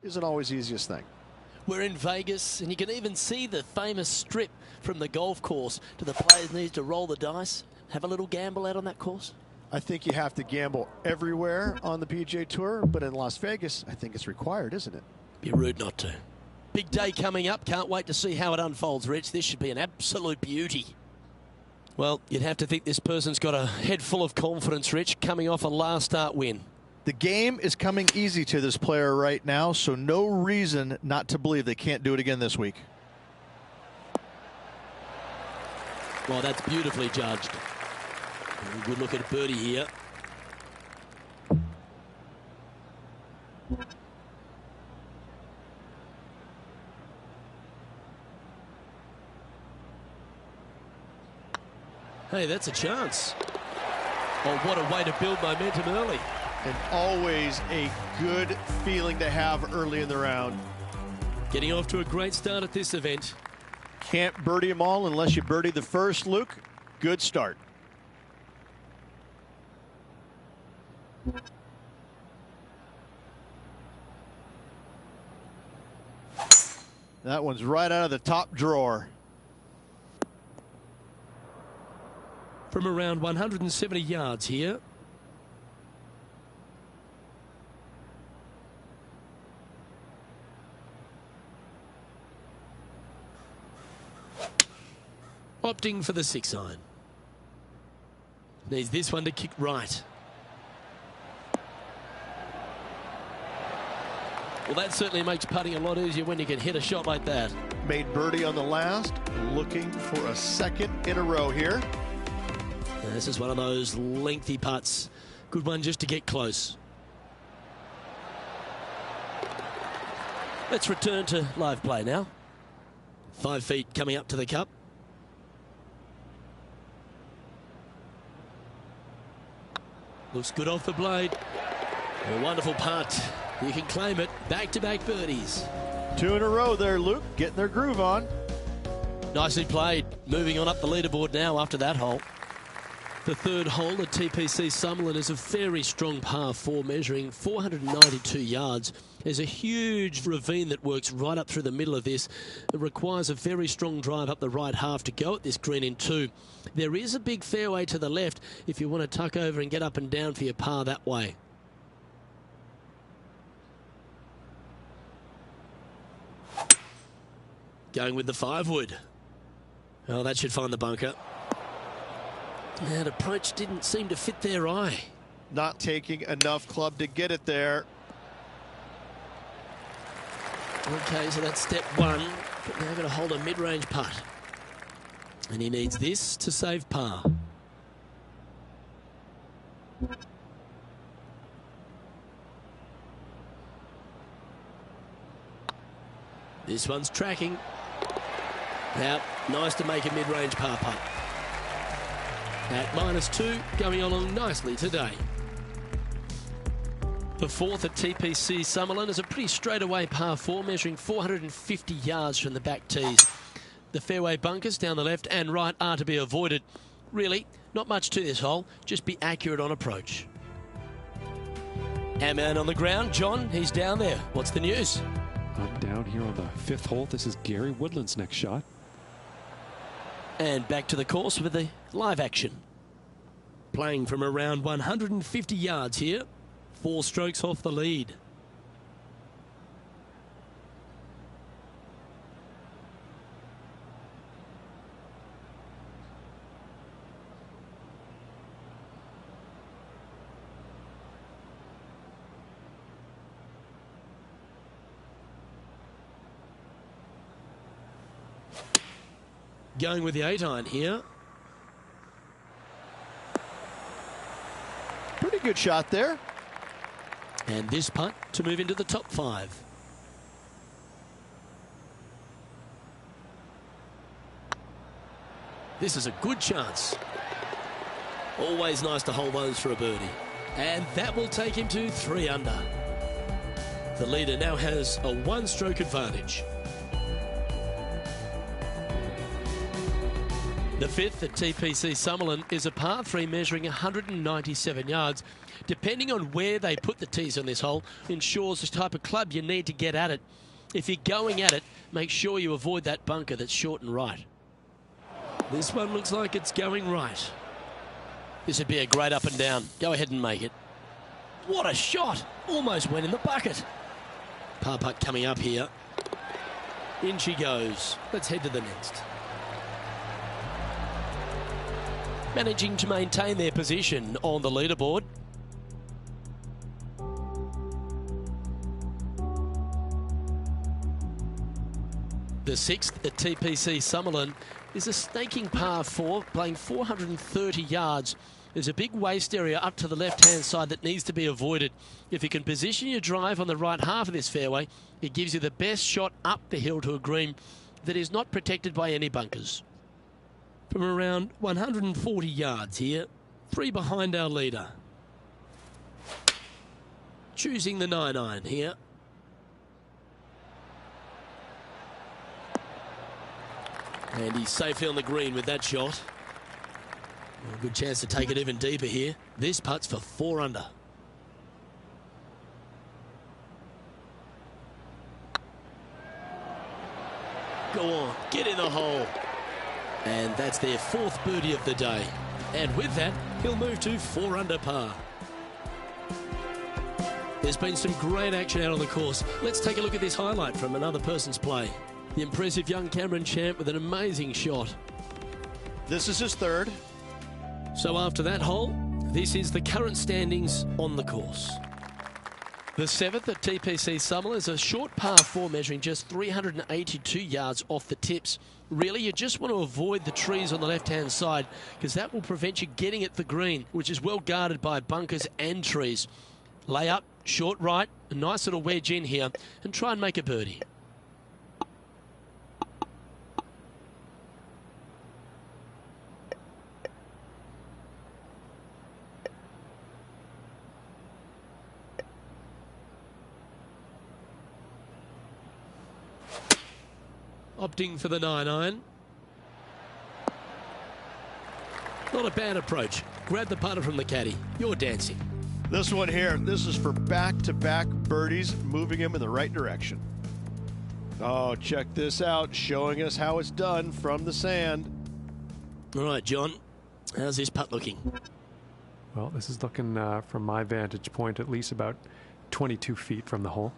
isn't always the easiest thing. We're in Vegas, and you can even see the famous strip from the golf course. Do the players need to roll the dice, have a little gamble out on that course? I think you have to gamble everywhere on the PGA Tour, but in Las Vegas, I think it's required, isn't it? Be rude not to. Big day coming up. Can't wait to see how it unfolds, Rich. This should be an absolute beauty. Well, you'd have to think this person's got a head full of confidence, Rich, coming off a last start win. The game is coming easy to this player right now, so no reason not to believe they can't do it again this week. Well, that's beautifully judged. Good look at birdie here. Hey, that's a chance. Oh, what a way to build momentum early. And always a good feeling to have early in the round. Getting off to a great start at this event. Can't birdie them all unless you birdie the first, Luke. Good start. That one's right out of the top drawer. From around 170 yards here. Opting for the 6-iron. Needs this one to kick right. Well, that certainly makes putting a lot easier when you can hit a shot like that. Made birdie on the last, looking for a second in a row here. This is one of those lengthy putts. Good one just to get close. Let's return to live play now. 5 feet coming up to the cup. Looks good off the blade. A wonderful putt. You can claim it. Back-to-back birdies. 2 in a row there, Luke. Getting their groove on. Nicely played. Moving on up the leaderboard now after that hole. The third hole at TPC Summerlin is a very strong par 4, measuring 492 yards. There's a huge ravine that works right up through the middle of this. It requires a very strong drive up the right half to go at this green in 2. There is a big fairway to the left if you want to tuck over and get up and down for your par that way. Going with the 5-wood. Oh, that should find the bunker. That approach didn't seem to fit their eye. Not taking enough club to get it there. Okay, so that's step 1. But now got to hold a mid-range putt. And he needs this to save par. This one's tracking. Now, nice to make a mid-range par putt. At -2, going along nicely today. The 4th at TPC Summerlin is a pretty straightaway par 4, measuring 450 yards from the back tees. The fairway bunkers down the left and right are to be avoided. Really, not much to this hole, just be accurate on approach. Our man on the ground, John, he's down there. What's the news? I'm down here on the 5th hole. This is Gary Woodland's next shot. And back to the course with the live action. Playing from around 150 yards here. 4 strokes off the lead. Going with the 8-iron here. Pretty good shot there. And this putt to move into the top 5. This is a good chance. Always nice to hold those for a birdie. And that will take him to 3 under. The leader now has a 1-stroke advantage. The fifth at TPC Summerlin is a par 3 measuring 197 yards. Depending on where they put the tees on this hole ensures the type of club you need to get at it. If you're going at it, make sure you avoid that bunker that's short and right. This one looks like it's going right. This would be a great up and down. Go ahead and make it. What a shot! Almost went in the bucket. Par putt coming up here. In she goes. Let's head to the next. Managing to maintain their position on the leaderboard. The sixth at TPC Summerlin is a snaking par 4, playing 430 yards. There's a big waste area up to the left-hand side that needs to be avoided. If you can position your drive on the right half of this fairway, it gives you the best shot up the hill to a green that is not protected by any bunkers. From around 140 yards here, 3 behind our leader. Choosing the 9-iron here. And he's safely on the green with that shot. A good chance to take it even deeper here. This putt's for 4 under. Go on, get in the hole. And that's their 4th birdie of the day. And with that, he'll move to 4 under par. There's been some great action out on the course. Let's take a look at this highlight from another person's play. The impressive young Cameron Champ with an amazing shot. This is his 3rd. So after that hole, this is the current standings on the course. The 7th at TPC Summerlin is a short par 4 measuring just 382 yards off the tips. Really, you just want to avoid the trees on the left-hand side because that will prevent you getting at the green, which is well guarded by bunkers and trees. Lay up, short right, a nice little wedge in here, and try and make a birdie. Opting for the 9-iron. Not a bad approach. Grab the putter from the caddy. You're dancing. This one here, this is for back-to-back birdies, moving him in the right direction. Oh, check this out, showing us how it's done from the sand. All right, John, how's this putt looking? Well, this is looking, from my vantage point, at least about 22 feet from the hole.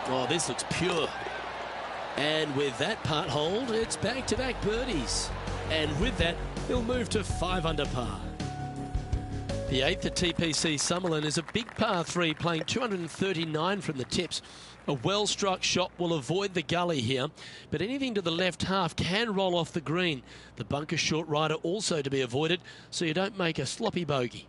Oh, this looks pure. And with that putt hold, it's back-to-back birdies. And with that, he'll move to 5 under par. The 8th at TPC Summerlin is a big par 3, playing 239 from the tips. A well-struck shot will avoid the gully here, but anything to the left half can roll off the green. The bunker short rider also to be avoided, so you don't make a sloppy bogey.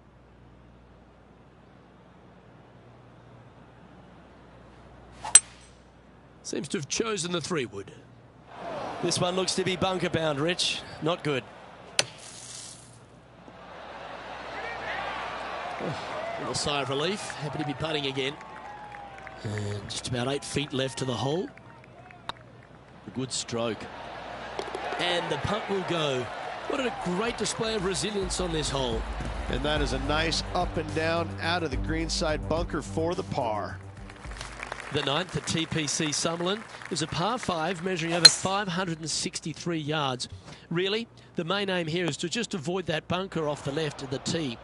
Seems to have chosen the 3-wood. This one looks to be bunker bound, Rich. Not good. Oh, little sigh of relief. Happy to be putting again. And just about 8 feet left to the hole. A good stroke. And the putt will go. What a great display of resilience on this hole. And that is a nice up and down out of the greenside bunker for the par. The 9th at TPC Summerlin is a par 5 measuring over 563 yards. Really, the main aim here is to just avoid that bunker off the left of the tee.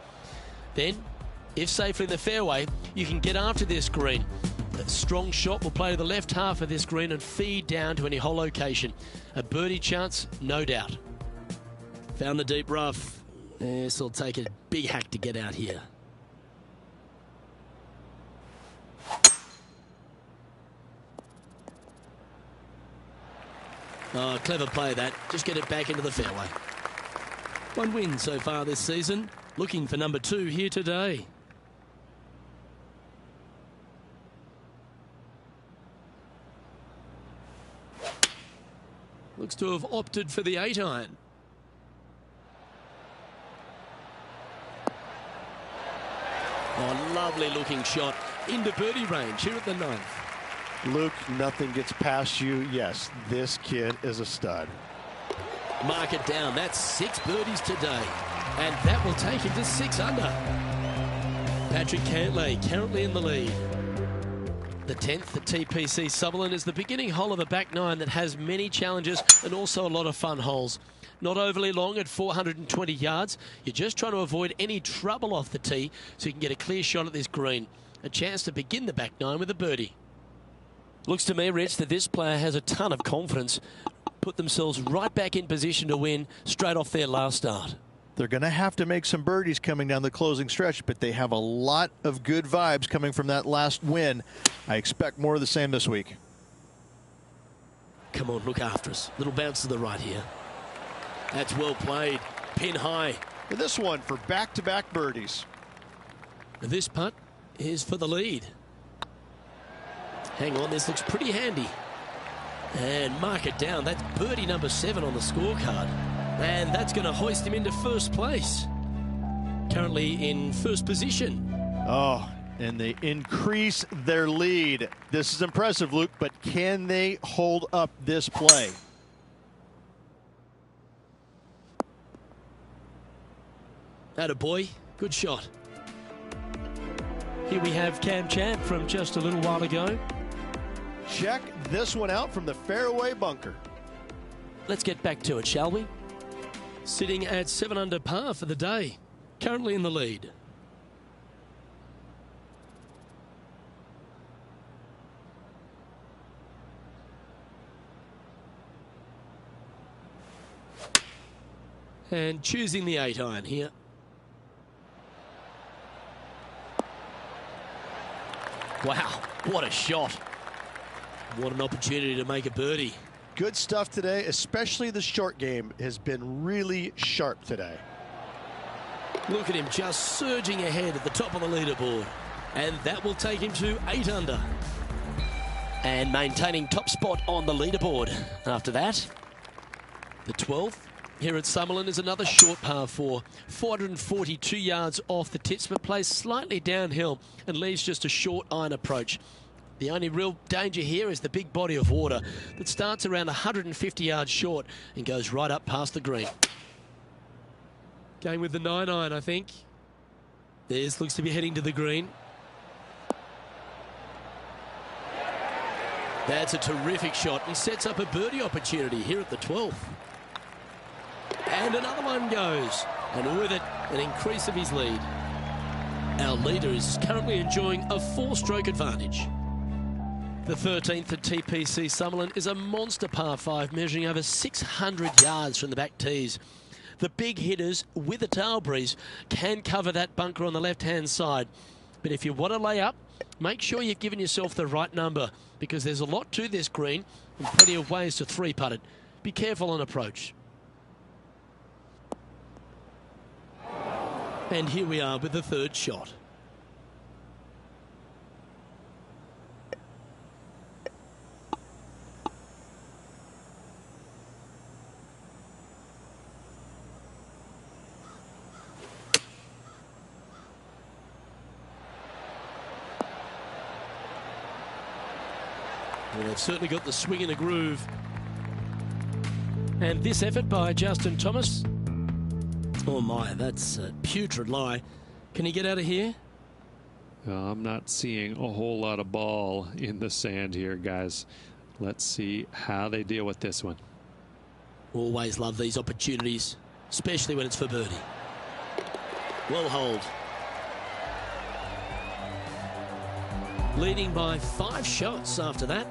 Then, if safely in the fairway, you can get after this green. A strong shot will play to the left half of this green and feed down to any hole location. A birdie chance, no doubt. Found the deep rough. This will take a big hack to get out here. Oh, clever play that. Just get it back into the fairway. 1 win so far this season. Looking for number 2 here today. Looks to have opted for the 8-iron. Oh, lovely looking shot into birdie range here at the 9th. Luke, nothing gets past you. Yes, this kid is a stud. Mark it down. That's 6 birdies today. And that will take him to 6 under. Patrick Cantlay currently in the lead. The 10th at TPC Sutherland is the beginning hole of a back 9 that has many challenges and also a lot of fun holes. Not overly long at 420 yards. You're just trying to avoid any trouble off the tee so you can get a clear shot at this green. A chance to begin the back 9 with a birdie. Looks to me, Rich, that this player has a ton of confidence. Put themselves right back in position to win straight off their last start. They're going to have to make some birdies coming down the closing stretch, but they have a lot of good vibes coming from that last win. I expect more of the same this week. Come on, look after us. Little bounce to the right here. That's well played. Pin high. And this one for back-to-back birdies. This putt is for the lead. Hang on, this looks pretty handy. And mark it down. That's birdie number 7 on the scorecard. And that's going to hoist him into first place. Currently in first position. Oh, and they increase their lead. This is impressive, Luke, but can they hold up this play? Attaboy, good shot. Here we have Cam Champ from just a little while ago. Check this one out from the fairway bunker. Let's get back to it, shall we? Sitting at 7 under par for the day. Currently in the lead. And choosing the 8-iron here. Wow, what a shot. What an opportunity to make a birdie. Good stuff today, especially the short game has been really sharp today. Look at him just surging ahead at the top of the leaderboard. And that will take him to 8 under. And maintaining top spot on the leaderboard. After that, the 12th here at Summerlin is another short par 4. 442 yards off the tips, but plays slightly downhill and leaves just a short iron approach. The only real danger here is the big body of water that starts around 150 yards short and goes right up past the green. Going with the 9-iron, I think. This looks to be heading to the green. That's a terrific shot and sets up a birdie opportunity here at the 12th. And another one goes. And with it, an increase of his lead. Our leader is currently enjoying a 4-stroke advantage. The 13th at TPC Summerlin is a monster par 5 measuring over 600 yards from the back tees. The big hitters with a tail breeze can cover that bunker on the left-hand side. But if you want to lay up, make sure you've given yourself the right number because there's a lot to this green and plenty of ways to 3-putt it. Be careful on approach. And here we are with the 3rd shot. Well, they've certainly got the swing and the groove. And this effort by Justin Thomas. Oh my, that's a putrid lie. Can he get out of here? I'm not seeing a whole lot of ball in the sand here, guys. Let's see how they deal with this one. Always love these opportunities, especially when it's for birdie. Well hold. Leading by 5 shots after that.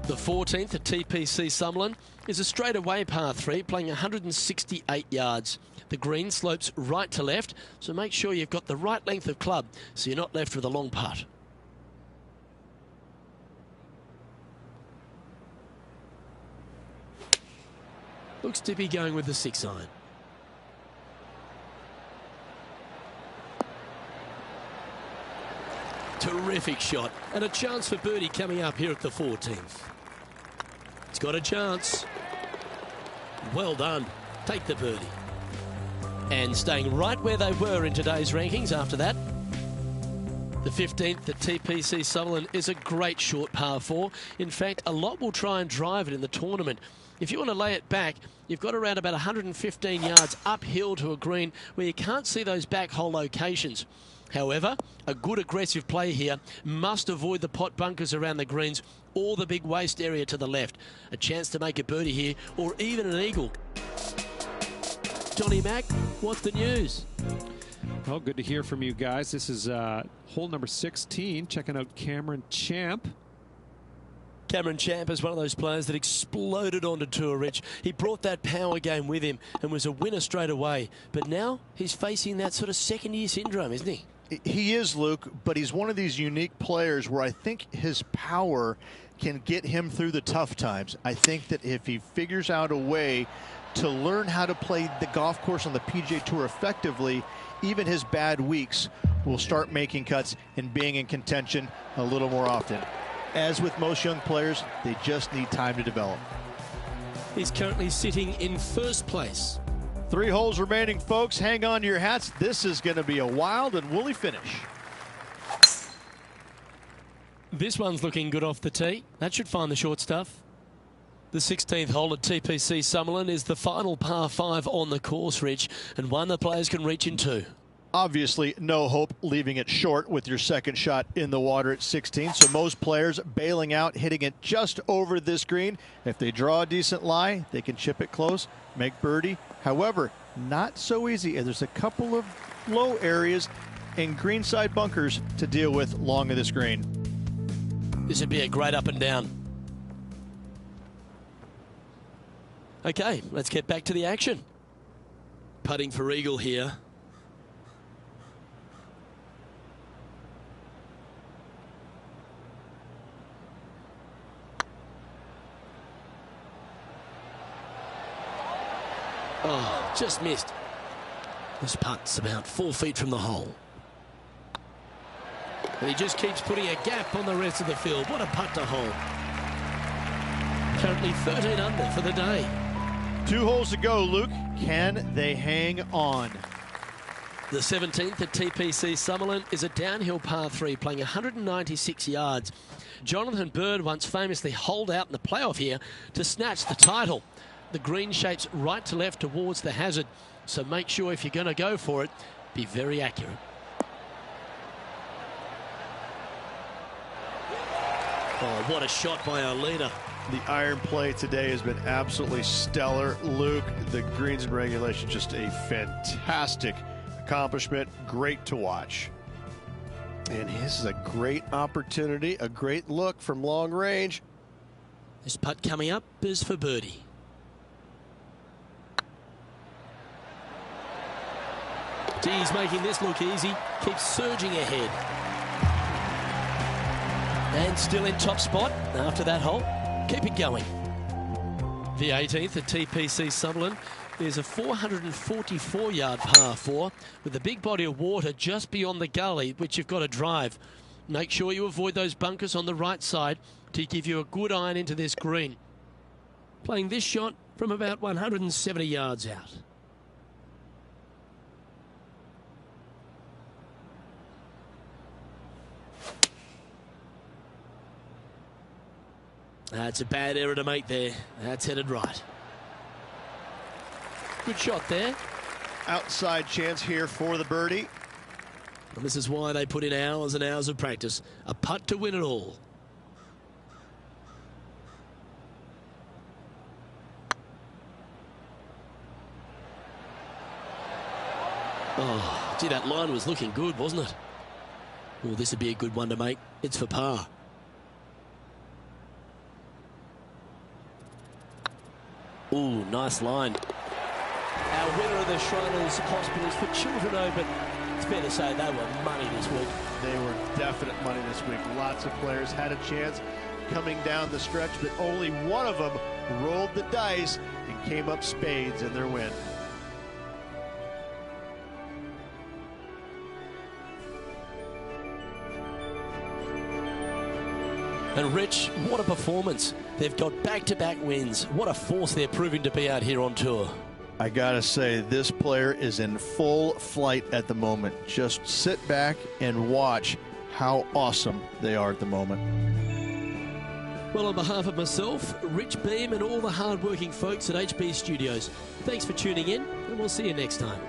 The 14th at TPC Summerlin is a straightaway par 3 playing 168 yards. The green slopes right to left, so make sure you've got the right length of club so you're not left with a long putt. Looks to be going with the 6-iron. Terrific shot and a chance for birdie coming up here at the 14th. It's got a chance. Well done. Take the birdie. and staying right where they were in today's rankings after that. The 15th at TPC Sutherland is a great short par 4. In fact, a lot will try and drive it in the tournament. If you want to lay it back, you've got around about 115 yards uphill to a green where you can't see those back hole locations. However, a good aggressive play here must avoid the pot bunkers around the greens or the big waste area to the left. A chance to make a birdie here or even an eagle. Johnny Mack, what's the news? Well, good to hear from you guys. This is hole number 16. Checking out Cameron Champ. Cameron Champ is one of those players that exploded onto tour, Rich. He brought that power game with him and was a winner straight away. But now he's facing that sort of second-year syndrome, isn't he? He is, Luke, but he's one of these unique players where I think his power can get him through the tough times. I think that if he figures out a way to learn how to play the golf course on the PGA Tour effectively, even his bad weeks will start making cuts and being in contention a little more often. As with most young players, they just need time to develop. He's currently sitting in first place. 3 holes remaining, folks. Hang on to your hats. This is going to be a wild and woolly finish. This one's looking good off the tee. That should find the short stuff. The 16th hole at TPC Summerlin is the final par 5 on the course, Rich, and one the players can reach into. Obviously, no hope leaving it short with your second shot in the water at 16. So most players bailing out, hitting it just over this green. If they draw a decent lie, they can chip it close, make birdie. However, not so easy. And there's a couple of low areas and greenside bunkers to deal with long of this green. This would be a great up and down. Okay, let's get back to the action. Putting for eagle here. Oh, just missed. This putt's about 4 feet from the hole. And he just keeps putting a gap on the rest of the field. What a putt to hole. Currently 13 under for the day. 2 holes to go, Luke. Can they hang on? The 17th at TPC Summerlin is a downhill par 3 playing 196 yards. Jonathan Bird once famously holed out in the playoff here to snatch the title. The green shapes right to left towards the hazard, so make sure if you're going to go for it, be very accurate. Oh, what a shot by our leader. The iron play today has been absolutely stellar. Luke, the greens and regulation, just a fantastic accomplishment. Great to watch. And this is a great opportunity, a great look from long range. This putt coming up is for birdie. He's making this look easy. Keeps surging ahead. And still in top spot after that hole. Keep it going. The 18th at TPC Summerlin is a 444-yard par 4 with a big body of water just beyond the gully, which you've got to drive. Make sure you avoid those bunkers on the right side to give you a good iron into this green. Playing this shot from about 170 yards out. That's a bad error to make there. That's headed right. Good shot there. Outside chance here for the birdie. And this is why they put in hours and hours of practice. A putt to win it all. Oh, gee, that line was looking good, wasn't it? Oh, this would be a good one to make. It's for par. Ooh, nice line. Our winner of the Shriners Hospitals for Children Open. It's fair to say they were money this week. They were definite money this week. Lots of players had a chance coming down the stretch, but only one of them rolled the dice and came up spades in their win. And Rich, what a performance. They've got back-to-back wins. What a force they're proving to be out here on tour. I gotta say, this player is in full flight at the moment. Just sit back and watch how awesome they are at the moment. Well, on behalf of myself, Rich Beam, and all the hard-working folks at HB Studios, thanks for tuning in, and we'll see you next time.